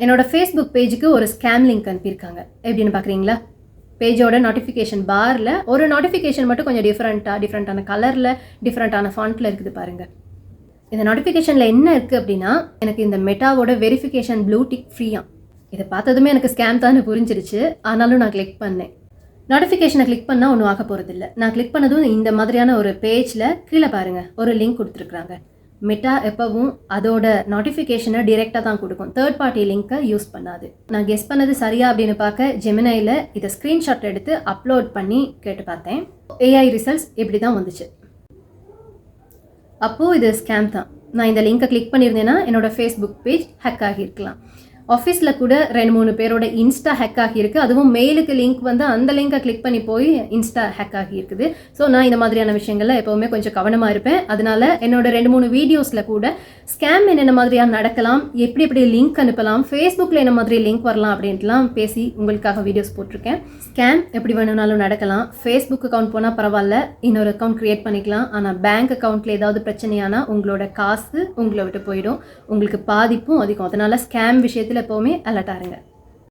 என்னோட ஃபேஸ்புக் பேஜுக்கு ஒரு ஸ்கேம் லிங்க் அனுப்பியிருக்காங்க. எப்படின்னு பார்க்குறீங்களா? பேஜோட நோட்டிஃபிகேஷன் பாரில் ஒரு நோட்டிஃபிகேஷன் மட்டும் கொஞ்சம் டிஃப்ரெண்ட்டான கலரில், டிஃப்ரெண்ட்டான ஃபாண்ட்டில் இருக்குது பாருங்கள். இந்த நோட்டிஃபிகேஷனில் என்ன இருக்குது அப்படின்னா, எனக்கு இந்த மெட்டாவோட வெரிஃபிகேஷன் ப்ளூ டிக் ஃப்ரீயாக. இதை பார்த்ததுமே எனக்கு ஸ்கேம் தான் புரிஞ்சிருச்சு. ஆனாலும் நான் கிளிக் பண்ணேன். நோட்டிஃபிகேஷனை கிளிக் பண்ணால் ஒன்றும் ஆக போகிறதில்ல. நான் கிளிக் பண்ணதும் இந்த மாதிரியான ஒரு பேஜில் கீழே பாருங்கள் ஒரு லிங்க் கொடுத்துருக்குறாங்க. மெட்டா எப்பவும் அதோட நோட்டிஃபிகேஷனை டிரெக்டாக தான் கொடுக்கும். தேர்ட் பார்ட்டி லிங்க்கை யூஸ் பண்ணாது. நான் கெஸ் பண்ணது சரியா அப்படின்னு பார்க்க ஜெமினையில் இதை ஸ்க்ரீன்ஷாட் எடுத்து அப்லோட் பண்ணி கேட்டு பார்த்தேன். ஏஐ ரிசல்ட்ஸ் இப்படி தான் வந்துச்சு. அப்போது இது ஸ்கேம் தான். நான் இந்த லிங்க்கை கிளிக் பண்ணியிருந்தேன்னா என்னோடய ஃபேஸ்புக் பேஜ் ஹேக் ஆகியிருக்கலாம். ஆஃபீஸில் கூட 2-3 பேரோட இன்ஸ்டா ஹேக் ஆகியிருக்கு. அதுவும் மெயிலுக்கு லிங்க் வந்து அந்த லிங்கை கிளிக் பண்ணி போய் இன்ஸ்டா ஹேக் ஆகியிருக்குது. ஸோ நான் இந்த மாதிரியான விஷயங்கள்ல எப்போவுமே கொஞ்சம் கவனமாக இருப்பேன். அதனால என்னோட 2-3 வீடியோஸில் கூட ஸ்கேம் என்னென்ன மாதிரியாக நடக்கலாம், எப்படி எப்படி லிங்க் அனுப்பலாம், ஃபேஸ்புக்கில் என்ன மாதிரி லிங்க் வரலாம் அப்படின்ட்டுலாம் பேசி உங்களுக்காக வீடியோஸ் போட்டிருக்கேன். ஸ்கேம் எப்படி வேணும்னாலும் நடக்கலாம். ஃபேஸ்புக் அக்கௌண்ட் போனால் பரவாயில்ல, இன்னொரு அக்கௌண்ட் க்ரியேட் பண்ணிக்கலாம். ஆனால் பேங்க் அக்கௌண்ட்டில் ஏதாவது பிரச்சனையானா உங்களோட காசு உங்களை விட்டு போயிடும். உங்களுக்கு பாதிப்பும் அதிகம். அதனால ஸ்கேம் விஷயத்தில் எப்போவுமே அலர்ட்டாக இருங்க.